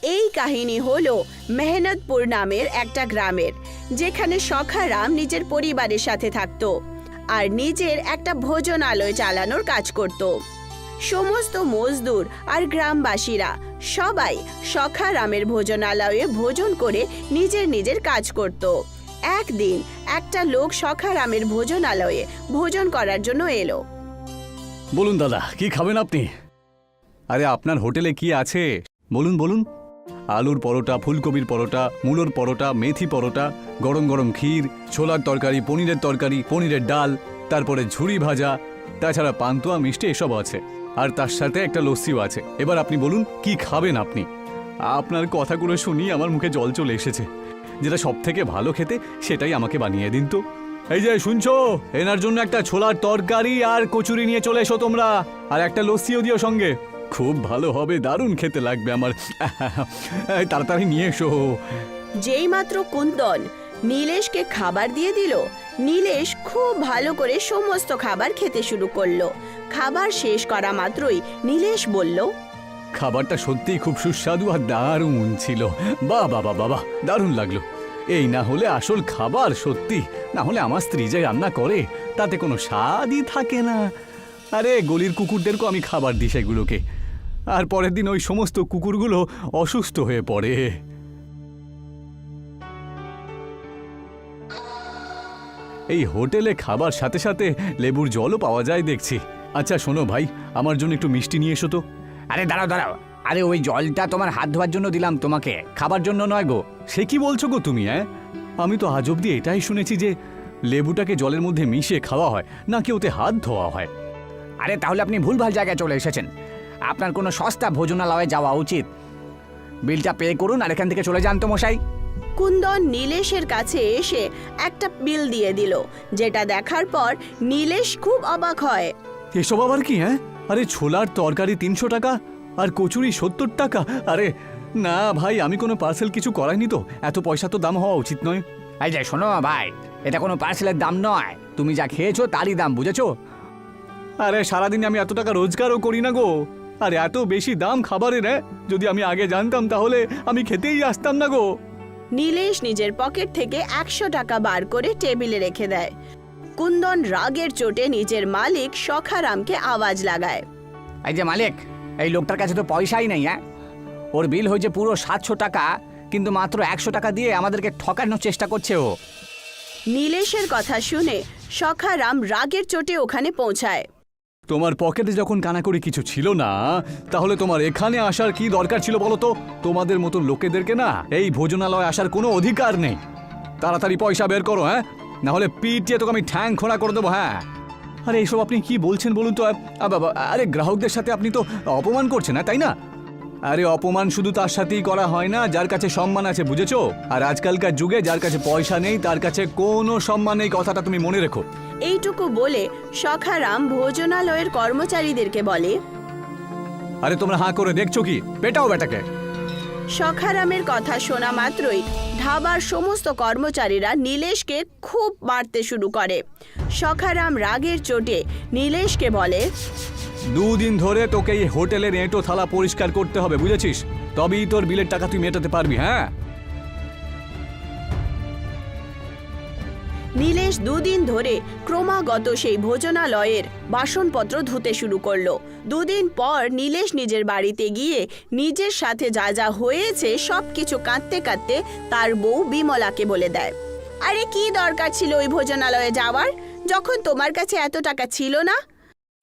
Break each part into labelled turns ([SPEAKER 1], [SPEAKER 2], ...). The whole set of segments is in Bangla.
[SPEAKER 1] এই কাহিনী হলো মেহনতপুর নামের একটা গ্রামের, যেখানে সখারাম নিজের পরিবারের সাথে থাকতো আর নিজের একটা ভোজনালয় চালানোর কাজ করত। সমস্ত মজদুর আর গ্রামবাসীরা সবাই সখারামের ভোজনালয়ে ভোজন করে নিজের নিজের কাজ করত। একদিন একটা লোক সখারামের ভোজনালয়ে ভোজন করার জন্য এলো।
[SPEAKER 2] বলুন দাদা, কি খাবেন আপনি? আরে আপনার হোটেলে কি আছে বলুন বলুন। আলুর পরোটা, ফুলকপির পরোটা, মূলোর পরোটা, মেথি পরোটা, গরম গরম ক্ষীর, ছোলার তরকারি, পনিরের তরকারি, পনিরের ডাল, তারপরে ঝুরি ভাজা, তাছাড়া পান্তুয়া মিষ্টি এসব আছে। আর তার সাথে একটা লস্যিও আছে। এবার আপনি বলুন কি খাবেন আপনি? আপনার কথাগুলো শুনি আমার মুখে জল চলে এসেছে। যেটা সব থেকে ভালো খেতে সেটাই আমাকে বানিয়ে দিন তো। এই যে শুনছো, এনার জন্য একটা ছোলার তরকারি আর কচুরি নিয়ে চলে এসো তোমরা, আর একটা লস্যিও দিও সঙ্গে। খুব ভালো হবে, দারুণ খেতে লাগবে আমার। তাড়াতাড়ি নিয়ে এসো।
[SPEAKER 1] যেই মাত্র কুন্দন নীলেশকে খাবার দিয়ে দিল, নীলেশ খুব ভালো করে সমস্ত খাবার খেতে শুরু করলো। খাবার শেষ করা মাত্রই নীলেশ বলল,
[SPEAKER 2] খাবারটা সত্যিই খুব সুস্বাদু আর দারুণ ছিল। বাহ বাহ বাহ বাহ, দারুণ লাগলো। এই না হলে আসল খাবার, সত্যি না হলে আমার স্ত্রী যে রান্না করে তাতে কোনো স্বাদই থাকে না। আরে গলির কুকুরদেরকেও আমি খাবার দিই সেগুলোকে, আর পরের দিন ওই সমস্ত কুকুরগুলো অসুস্থ হয়ে পড়ে। এই হোটেলে খাবার সাথে সাথে লেবুর জলও পাওয়া যায় দেখছি। আচ্ছা শোনো ভাই, আমার জন্য একটু মিষ্টি নিয়ে এসো তো।
[SPEAKER 3] আরে দাঁড়াও দাঁড়াও, আরে ওই জলটা তোমার হাত ধোয়ার জন্য দিলাম তোমাকে, খাবার জন্য নয় গো।
[SPEAKER 2] সে কি বলছো গো তুমি? আমি তো আজ অব্দি এটাই শুনেছি যে লেবুটাকে জলের মধ্যে মিশিয়ে খাওয়া হয়, নাকি ওতে হাত ধোয়া হয়।
[SPEAKER 3] আরে তাহলে আপনি ভুলভাল জায়গায় চলে এসেছেন। আপনার কোনো সস্তা ভোজনালয়ে যাওয়া উচিত। বিলটা পে করুন আর এখান থেকে চলে যান তো মশাই।
[SPEAKER 1] কুন্দন নীলেশের কাছে এসে একটা বিল দিয়ে দিল, যেটা দেখার পর নীলেশ খুব অবাক হয়।
[SPEAKER 2] এসব আবার কি? আরে ছোলার তরকারি 300 টাকা আর কচুরি 70 টাকা। আরে না ভাই, আমি কোনো পার্সেল কিছু করাইনি তো, এত পয়সা তো দাম হওয়া উচিত নয়।
[SPEAKER 3] এই যে শোনো ভাই, এটা কোনো পার্সেলের দাম নয়, তুমি যা খেয়েছো তারই দাম, বুঝেছো?
[SPEAKER 2] আরে সারাদিন আমি এত টাকা রোজগারও করি না গো, আর এত বেশি দাম খাবারের। যদি আমি আগে জানতাম তাহলে আমি খেতেই আসতাম না গো।
[SPEAKER 1] নীলেশ নিজের পকেট থেকে 100 টাকা বার করে টেবিলে রেখে দেয়। কুন্দন রাগের চোটে নিজের মালিক সখারামকে আওয়াজ লাগায়,
[SPEAKER 3] এই যে মালিক, এই লোকটার কাছে তো পয়সাই নেই। ওর বিল হয়েছে পুরো 700 টাকা, কিন্তু মাত্র 100 টাকা দিয়ে আমাদেরকে ঠকানোর চেষ্টা করছে ও।
[SPEAKER 1] নীলেশের কথা শুনে সখারাম রাগের চোটে ওখানে পৌঁছায়।
[SPEAKER 2] তোমার পকেটে যখন কানাকড়ি কিছু ছিল না, তাহলে তোমার এখানে আসার কি দরকার ছিল বলো তো? তোমাদের মতো লোকেদেরকে না এই ভোজনালয়ে আসার কোনো অধিকার নেই। তাড়াতাড়ি পয়সা বের করো, না হলে পিটিয়ে তোকে আমি ঠ্যাং খোঁড়া করে দেবো। আরে এইসব আপনি কি বলছেন বলুন তো? আরে গ্রাহকদের সাথে আপনি তো অপমান করছেন না, তাই না? আরে অপমান শুধু তার সাথেই করা হয় না যার কাছে সম্মান আছে, বুঝেছো? আর আজকালকার যুগে যার কাছে পয়সা নেই তার কাছে কোনো সম্মান নেই, কথাটা তুমি মনে রেখো।
[SPEAKER 1] এইটুকু বলে সখারাম ভোজনালয়ের কর্মচারীদেরকে বলে,
[SPEAKER 2] আরে তোমরা হাঁ করে দেখছো কি? পেটাও বেটাকে।
[SPEAKER 1] সখারামের কথা শোনা মাত্রই ধাবার সমস্ত কর্মচারীরা নীলেশকে খুব মারতে শুরু করে। সখারাম রাগের চোটে নীলেশকে বলে,
[SPEAKER 2] 2 দিন ধরে তোকে এই হোটেলের এঁটো থালা পরিষ্কার করতে হবে, বুঝেছিস? তবেই তোর বিলের টাকা তুই মেটাতে পারবি।
[SPEAKER 1] নীলেশ 2 দিন ধরে ক্রমাগত সেই ভোজনালয়ের বাসনপত্র ধুতে শুরু করলো। 2 দিন পর নীলেশ নিজের বাড়িতে গিয়ে নিজের সাথে যা যা হয়েছে সবকিছু কাঁদতে কাঁদতে তার বউ বিমলাকে বলে দেয়। আরে কি দরকার ছিল ওই ভোজনালয়ে যাওয়ার, যখন তোমার কাছে এত টাকা ছিল না?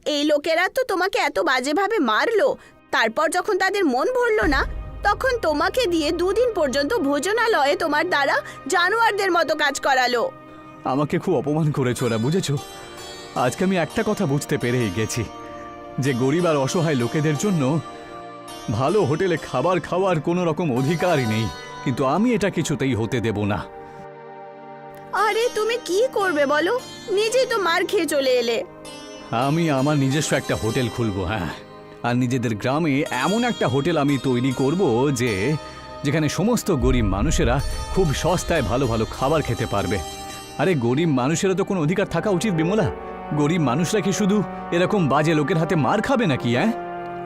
[SPEAKER 1] এই লোকেরা তো তোমাকে এত বাজেভাবে মারলো, তারপর যখন তাদের মন ভরলো না, তখন তোমাকে দিয়ে 2 দিন পর্যন্ত ভোজনালয়ে তোমার দ্বারা জানোয়ারদের মতো কাজ করালো।
[SPEAKER 2] আমাকে খুব অপমান করেছো ওরা, বুঝেছো? আজকে আমি একটা কথা বুঝতে পেরেই গেছি, যে গরিব আর অসহায় লোকেদের জন্য ভালো হোটেলে খাবার খাওয়ার কোনো রকম অধিকারই নেই, কিন্তু আমি এটা কিছুতেই হতে দেব না।
[SPEAKER 1] আরে তুমি কি করবে বলো? নিজেই তো মার খেয়ে চলে এলে।
[SPEAKER 2] আমি আমার নিজস্ব একটা হোটেল খুলবো, আর নিজেদের গ্রামে এমন একটা হোটেল আমি তৈরি করব যেখানে সমস্ত গরিব মানুষেরা খুব সস্তায় ভালো ভালো খাবার খেতে পারবে। আরে গরিব মানুষেরা তো কোনো অধিকার থাকা উচিত বিমলা। গরিব মানুষরা কি শুধু এরকম বাজে লোকের হাতে মার খাবে নাকি?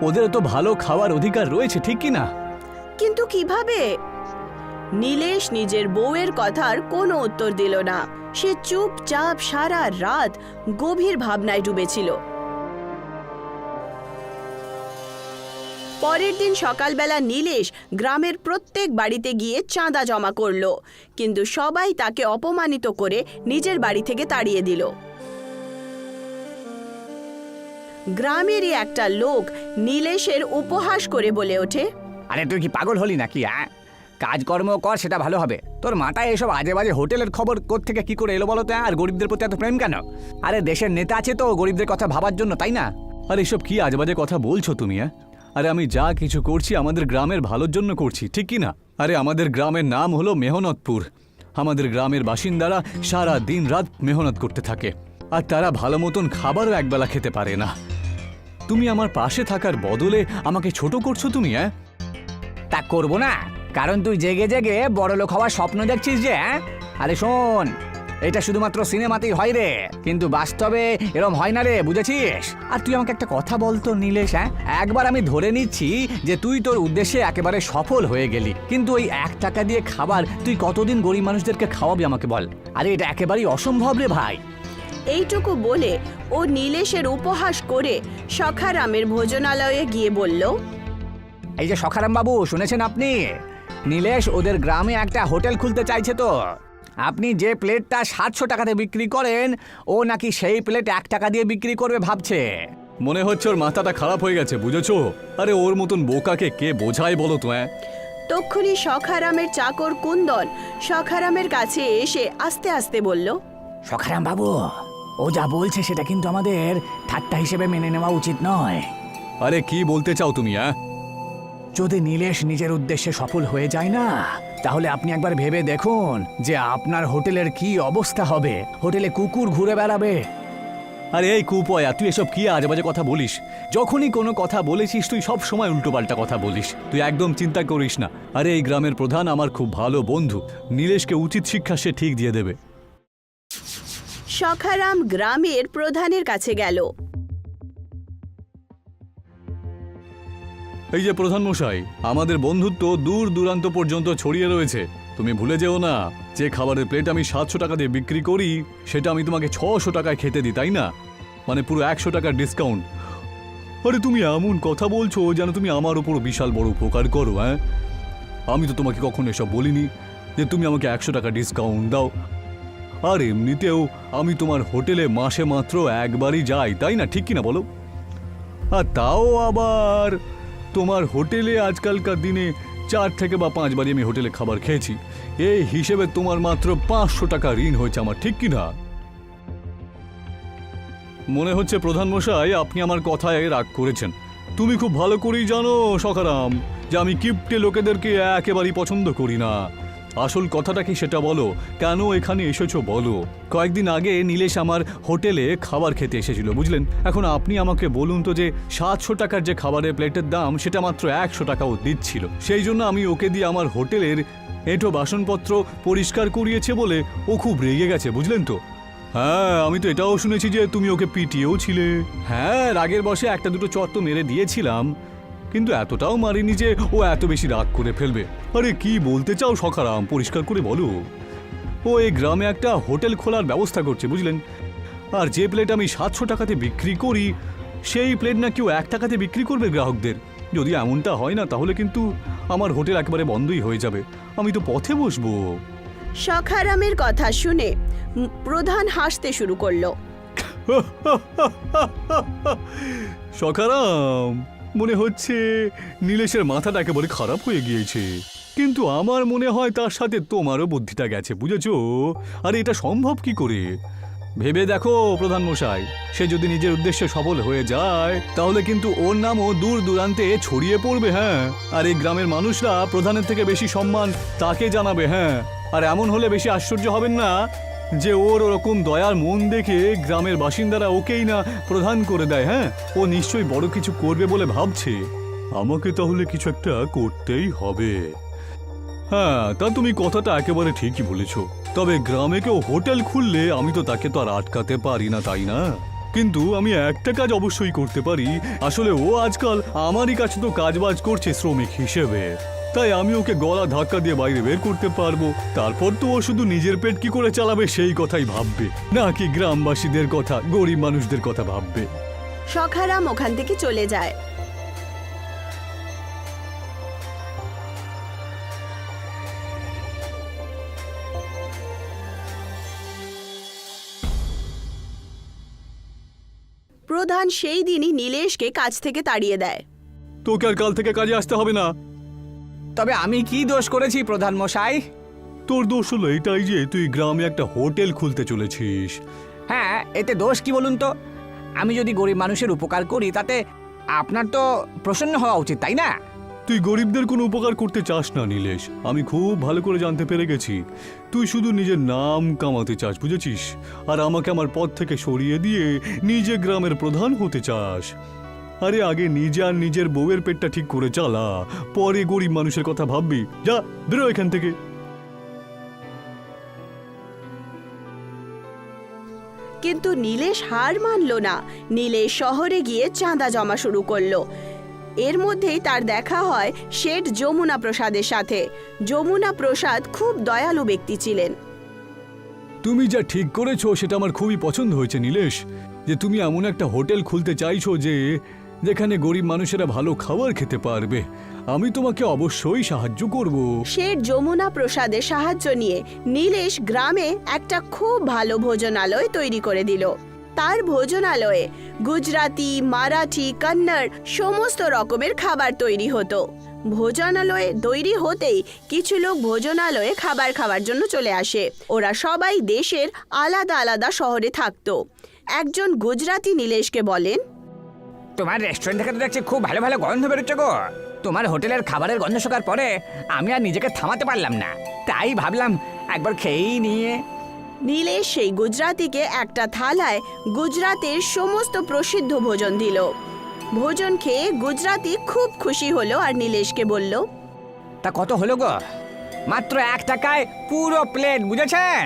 [SPEAKER 2] ওদেরও তো ভালো খাওয়ার অধিকার রয়েছে, ঠিক কি না?
[SPEAKER 1] কিন্তু কিভাবে? নীলেশ নিজের বউয়ের কথার কোনো উত্তর দিল না। সে চুপচাপ সারা রাত গভীর ভাবনায় ডুবেছিল। পরের দিন সকালবেলা নীলেশ গ্রামের প্রত্যেক বাড়িতে গিয়ে চাঁদা জমা করল, কিন্তু সবাই তাকে অপমানিত করে নিজের বাড়ি থেকে তাড়িয়ে দিল। গ্রামেরই একটা লোক নীলেশের উপহাস করে বলে ওঠে,
[SPEAKER 3] আরে তুই কি পাগল হলি নাকি? কাজকর্ম কর, সেটা ভালো হবে। তোর মাথায় এসব আজে বাজে হোটেলের খবর কোত্থেকে কি করে এলো বলো তো? আর গরিবদের প্রতি এত প্রেম কেন? আরে দেশের নেতা আছে তো গরিবদের কথা ভাবার জন্য, তাই না?
[SPEAKER 2] আরে এসব কি আজেবাজে কথা বলছো তুমি? আরে আমি যা কিছু করছি আমাদের গ্রামের ভালোর জন্য করছি, ঠিক কি না? আরে আমাদের গ্রামের নাম হলো মেহনতপুর। আমাদের গ্রামের বাসিন্দারা সারা দিন রাত মেহনত করতে থাকে, আর তারা ভালো মতন খাবারও একবেলা খেতে পারে না। তুমি আমার পাশে থাকার বদলে আমাকে ছোট করছো তুমি?
[SPEAKER 3] তা করবো না, কারণ তুই জেগে জেগে বড়লোক হওয়ার স্বপ্ন দেখছিস যে। আরে শোন, এটা শুধুমাত্র সিনেমাতেই হয় রে, কিন্তু বাস্তবে এরম হয় না রে, বুঝেছিস? আর তুই আমাকে একটা কথা বলতো নীলেশ, একবার আমি ধরে নিচ্ছি যে তুই তোর উদ্দেশ্যে একেবারে সফল হয়ে গেলি, কিন্তু ওই 1 টাকা দিয়ে খাবার তুই কতদিন গরিব মানুষদেরকে খাওয়াবি আমাকে বল? আরে এটা একেবারেই অসম্ভব রে ভাই।
[SPEAKER 1] এইটুকু বলে ও নীলেশের উপহাস করে সখারামের ভোজনালয়ে গিয়ে বলল,
[SPEAKER 3] এই যে সখারাম বাবু, শুনেছেন আপনি? নীলেশ ওদের গ্রামে একটা হোটেল খুলতে চাইছে তো। আপনি যে প্লেটটা 700 টাকাতে বিক্রি করেন, ও নাকি সেই প্লেট 1 টাকা দিয়ে বিক্রি করবে ভাবছে।
[SPEAKER 2] মনে হচ্ছে ওর মাথাটা খারাপ হয়ে গেছে, বুঝেছো? আরে ওর মতন বোকাকে কে বোঝায় বলো তো?
[SPEAKER 1] তক্ষুনি সখারামের চাকর কুন্দন সখারামের কাছে এসে আস্তে আস্তে বলল,
[SPEAKER 3] সখারাম বাবু, ও যা বলছে সেটা কিন্তু আমাদের ঠাট্টা হিসেবে মেনে নেওয়া উচিত নয়।
[SPEAKER 2] আরে কি বলতে চাও তুমি?
[SPEAKER 3] যদি নীলেশ নিজের উদ্দেশ্যে সফল হয়ে যায় না, তাহলে আপনি একবার ভেবে দেখুন যে আপনার হোটেলের কি অবস্থা হবে। হোটেলে কুকুর ঘুরে বেড়াবে।
[SPEAKER 2] আরে এই কুপয়া, তুই এসব কি আজেবাজে কথা বলিস? যখনই কোনো কথা বলেছিস তুই সব সময় উল্টোপাল্টা কথা বলিস। তুই একদম চিন্তা করিস না। আরে এই গ্রামের প্রধান আমার খুব ভালো বন্ধু, নীলেশকে উচিত শিক্ষা সে ঠিক দিয়ে দেবে।
[SPEAKER 1] সখারাম গ্রামের প্রধানের কাছে গেল।
[SPEAKER 2] এই যে প্রধান মশাই, আমাদের বন্ধুত্ব দূর দূরান্ত পর্যন্ত ছড়িয়ে রয়েছে। তুমি ভুলে যেও না যে খাবারের প্লেট আমি 700 টাকা দিয়ে বিক্রি করি, সেটা আমি তোমাকে 600 টাকায় খেতে দিই, তাই না? মানে পুরো 100 টাকার ডিসকাউন্ট। আরে তুমি এমন কথা বলছো যেন তুমি আমার উপর বিশাল বড় উপকার করো। আমি তো তোমাকে কখনো এসব বলিনি যে তুমি আমাকে 100 টাকা ডিসকাউন্ট দাও। আর এমনিতেও আমি তোমার হোটেলে মাসে মাত্র একবারই যাই, তাই না? ঠিক কিনা বলো? আর তাও আবার তোমার হোটেলে আজকালকার দিনে 4 থেকে বা 5 বারই আমি হোটেলে খাবার খেয়েছি। এই হিসেবে তোমার মাত্র 500 টাকা ঋণ হয়েছে আমার, ঠিক কিনা? মনে হচ্ছে প্রধান মশাই আপনি আমার কথায় রাগ করেছেন। তুমি খুব ভালো করেই জানো সখারাম যে আমি কিপটে লোকেদেরকে একেবারেই পছন্দ করি না। আসল কথাটা কি সেটা বলো, কেন এখানে এসেছো বলো? কয়েকদিন আগে নীলেশ আমার হোটেলে খাবার খেতে এসেছিল, বুঝলেন? এখন আপনি আমাকে বলুন তো যে 700 টাকার যে খাবারের প্লেটের দাম সেটা মাত্র 100 টাকাও দিচ্ছিল। সেই জন্য আমি ওকে দিয়ে আমার হোটেলের এঁটো বাসনপত্র পরিষ্কার করিয়েছে বলে ও খুব রেগে গেছে, বুঝলেন তো? হ্যাঁ, আমি তো এটাও শুনেছি যে তুমি ওকে পিটিয়েও ছিলে। হ্যাঁ, রাগের বশে একটা দুটো চট তো মেরে দিয়েছিলাম, কিন্তু এতটাও মারিনি যে ও এত বেশি রাগ করে ফেলবে। আরে কি বলতে চাও সখারাম, পরিষ্কার করে বলো। ও এই গ্রামে একটা হোটেল খোলার ব্যবস্থা করছে, বুঝলেন? আর যে প্লেট আমি 700 টাকাতে বিক্রি করি, সেই প্লেট না কেউ 1 টাকাতে বিক্রি করবে গ্রাহকদের। যদি এমনটা হয় না তাহলে কিন্তু আমার হোটেল একেবারে বন্ধই হয়ে যাবে, আমি তো পথে বসবো।
[SPEAKER 1] সখারামের কথা শুনে প্রধান হাসতে শুরু করলো।
[SPEAKER 2] সখারাম, মনে হচ্ছে নীলেশের মাথাটা একেবারে খারাপ হয়ে গিয়েছে, কিন্তু আমার মনে হয় তার সাথে তোমারও বুদ্ধিটা গেছে, বুঝেছো? আরে এটা সম্ভব কি করে? ভেবে দেখো প্রধান মশাই, সে যদি নিজের উদ্দেশ্যে সফল হয়ে যায় তাহলে কিন্তু ওর নামও দূর দূরান্তে ছড়িয়ে পড়বে। হ্যাঁ, আর এই গ্রামের মানুষরা প্রধানের থেকে বেশি সম্মান তাকে জানাবে। হ্যাঁ, আর এমন হলে বেশি আশ্চর্য হবেন না যে ওর ওরকম দয়ার মন দেখে গ্রামের বাসিন্দারা ওকেই না প্রধান করে দেয়। হ্যাঁ, ও নিশ্চয়ই বড় কিছু করবে বলে ভাবছে। আমাকে তাহলে কিছু একটা করতেই হবে। হ্যাঁ, তা তুমি কথাটা একেবারে ঠিকই বলেছ। তবে গ্রামে কেউ হোটেল খুললে আমি তো তাকে তো আর আটকাতে পারি না, তাই না? কিন্তু আমি একটা কাজ অবশ্যই করতে পারি। আসলে ও আজকাল আমারই কাছে তো কাজবাজ করছে শ্রমিক হিসেবে। তাই আমি ওকে গলা ধাক্কা দিয়ে বাইরে বের করতে পারবো। তারপর তো ও শুধু নিজের পেট কি করে চালাবে সেই কথাই ভাববে, নাকি গ্রামবাসীদের কথা, গরিব মানুষদের কথা ভাববে।
[SPEAKER 1] সখারাম ওখান থেকে চলে যায়। প্রধান সেই দিনই নীলেশকে কাজ থেকে তাড়িয়ে দেয়।
[SPEAKER 2] তোকে আর কাল থেকে কাজে আসতে হবে না।
[SPEAKER 3] তবে আমি কি দোষ করেছি প্রধান মশাই?
[SPEAKER 2] তোর দোষ হলো এটাই যে তুই গ্রামে একটা হোটেল খুলতে চলেছিস।
[SPEAKER 3] হ্যাঁ, এতে দোষ কি বলুন তো? আমি যদি গরিব মানুষের উপকার করি তাতে আপনার তো প্রসন্ন হওয়া উচিত, তাই না?
[SPEAKER 2] তুই গরিবদের কোনো উপকার করতে চাস না নীলেশ, আমি খুব ভালো করে জানতে পেরে গেছি। তুই শুধু নিজের নাম কামাতে চাস, বুঝেছিস? আর আমাকে আমার পদ থেকে সরিয়ে দিয়ে নিজে গ্রামের প্রধান হতে চাস। আরে আগে নিজে আর নিজের বউয়ের পেটটা ঠিক করে চালা, পরে গরিব মানুষের কথা ভাববি। যা, বেরো এখান থেকে।
[SPEAKER 1] কিন্তু নীলেশ হার মানল না। নীলেশ শহরে গিয়ে চাঁদা জমা শুরু করলো। এর মধ্যেই তার দেখা হয় শেঠ যমুনা প্রসাদের সাথে। যমুনা প্রসাদ খুব দয়ালু ব্যক্তি ছিলেন।
[SPEAKER 2] তুমি যা ঠিক করেছো সেটা আমার খুবই পছন্দ হয়েছে নীলেশ, যে তুমি এমন একটা হোটেল খুলতে চাইছো যেখানে গরিব মানুষেরা ভালো খাবার খেতে পারবে। আমি তোমাকে অবশ্যই সাহায্য করব।
[SPEAKER 1] শেঠ যমুনা প্রসাদের সাহায্য নিয়ে নীলেশ গ্রামে একটা খুব ভালো ভোজনালয় তৈরি করে দিল। তার ভোজনালয়ে গুজরাটি, মারাঠি, কন্নড় সমস্ত রকমের খাবার তৈরি হতো। ভোজনালয়ে তৈরি হতেই কিছু লোক ভোজনালয়ে খাবার খাওয়ার জন্য চলে আসে। ওরা সবাই দেশের আলাদা আলাদা শহরে থাকতো। একজন গুজরাটি নীলেশকে বলেন,
[SPEAKER 3] তোমার রেস্টুরেন্ট থেকে তো দেখছি খুব ভালো ভালো গন্ধ বেরোচ্ছে গো। তোমার হোটেলের খাবারের গন্ধ শোকার পরে আমি আর নিজেকে থামাতে পারলাম না, তাই ভাবলাম একবার খেয়েই নিয়ে।
[SPEAKER 1] নীলেশ সেই গুজরাতিকে একটা থালায় গুজরাতের সমস্ত প্রসিদ্ধ ভোজন দিল। ভোজন খেয়ে গুজরাতি খুব খুশি হলো আর নীলেশকে বলল,
[SPEAKER 3] তা কত হলো গো? মাত্র 1 টাকায় পুরো প্লেট, বুঝেছেন?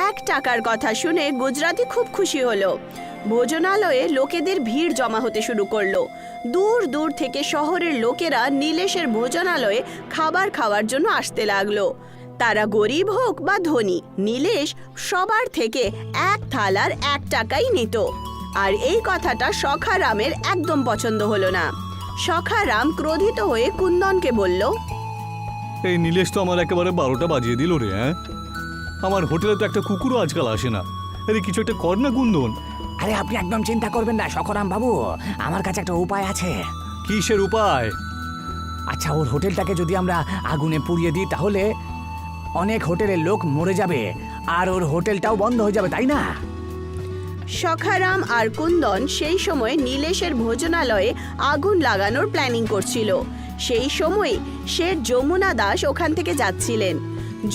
[SPEAKER 1] 1 টাকার কথা শুনে গুজরাতি খুব খুশি হলো। ভোজনালয়ে লোকেদের ভিড় জমা হতে শুরু করলো। দূর দূর থেকে শহরের লোকেরা নীলেশের ভোজনালয়ে খাবার খাওয়ার জন্য আসতে লাগলো। তারা গরিব হোক বা ধনী, নীলেশ সবার থেকে 1 থালার 1 টাকাই নিত। আর এই কথাটা সখারামের একদম পছন্দ হলো না। সখারাম ক্রোধিত হয়ে কুন্দনকে বলল,
[SPEAKER 2] এই নীলেশ তো আমার একেবারে 12টা বাজিয়ে দিল রে। হ্যাঁ, আমার হোটেলে তো একটা কুকুরও আজকাল আসে না। আরে কিছু একটা কর না কুন্দন।
[SPEAKER 3] আরে আপনি একদম চিন্তা করবেন না সখরাম বাবু, আমার কাছে একটা উপায় আছে।
[SPEAKER 2] কিসের উপায়?
[SPEAKER 3] আচ্ছা, ওর হোটেলটাকে যদি আমরা আগুনে পুড়িয়ে দিই তাহলে অনেক হোটেলের লোক মরে যাবে আর ওর হোটেলটাও বন্ধ হয়ে যাবে, তাই না?
[SPEAKER 1] সখারাম আর কুন্দন সেই সময় নীলেশের ভোজনালয়ে আগুন লাগানোর প্ল্যানিং করছিল। সেই সময় শেঠ যমুনা দাস ওখান থেকে যাচ্ছিলেন।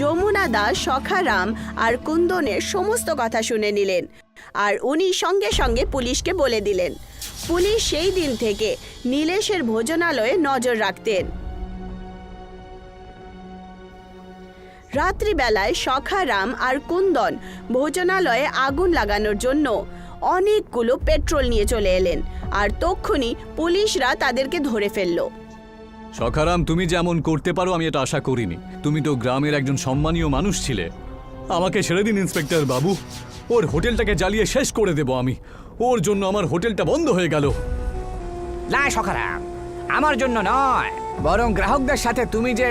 [SPEAKER 1] যমুনা দাস সখারাম আর কুন্দনের সমস্ত কথা শুনে নিলেন আর উনি সঙ্গে সঙ্গে পুলিশকে বলে দিলেন। পুলিশ সেই দিন থেকে নীলেশের ভোজনালয়ে নজর রাখতেন। রাত্রিবেলায় সখারাম আর কুন্দন ভোজনালয়ে আগুন লাগানোর জন্য অনেকগুলো পেট্রোল নিয়ে চলে এলেন আর তক্ষুনি পুলিশরা তাদেরকে ধরে ফেলল।
[SPEAKER 2] সখারাম, তুমি যেমন করতে পারো আমি এটা আশা করিনি। তুমি তো গ্রামের একজন সম্মানীয় মানুষ ছিলে। আমাকে ছেড়ে দিন ইন্সপেক্টর বাবু, ওর হোটেলটাকে জ্বালিয়ে শেষ করে দেব আমি। ওর জন্য আমার হোটেলটা বন্ধ হয়ে গেল।
[SPEAKER 3] না সখারাম, আমার জন্য নয়, বরং গ্রাহকদের সাথে তুমি যে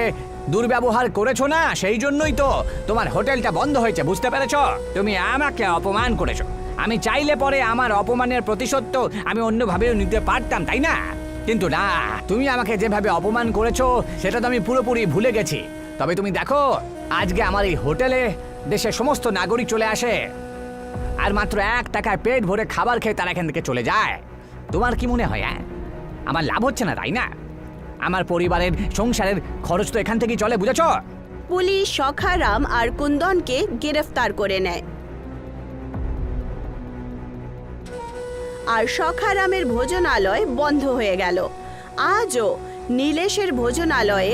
[SPEAKER 3] দুর্ব্যবহার করেছো না, সেই জন্যই তো তোমার হোটেলটা বন্ধ হয়েছে, বুঝতে পেরেছো? তুমি আমাকে অপমান করেছো। আমি চাইলে পরে আমার অপমানের প্রতিশোধ তো আমি অন্যভাবেও নিতে পারতাম, তাই না? কিন্তু না, তুমি আমাকে যেভাবে অপমান করেছো সেটা তো আমি পুরোপুরি ভুলে গেছি। তবে তুমি দেখো, আজকে আমার এই হোটেলে দেশের সমস্ত নাগরিক চলে আসে আর মাত্র 1 টাকায় পেট ভরে খাবার খেয়ে তারা এখান থেকে চলে যায়। তোমার কি মনে হয় আমার লাভ হচ্ছে না, তাই না? আমার পরিবারের সংসারের খরচ তো এখান থেকেই চলে, বুঝেছো?
[SPEAKER 1] পুলিশ সখারাম আর কুন্দনকে গ্রেফতার করে নেয় আর সখারামের ভোজনালয় বন্ধ হয়ে গেল। আজও নীলেশের ভোজনালয়ে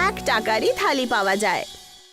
[SPEAKER 1] 1 টাকারই থালি পাওয়া যায়।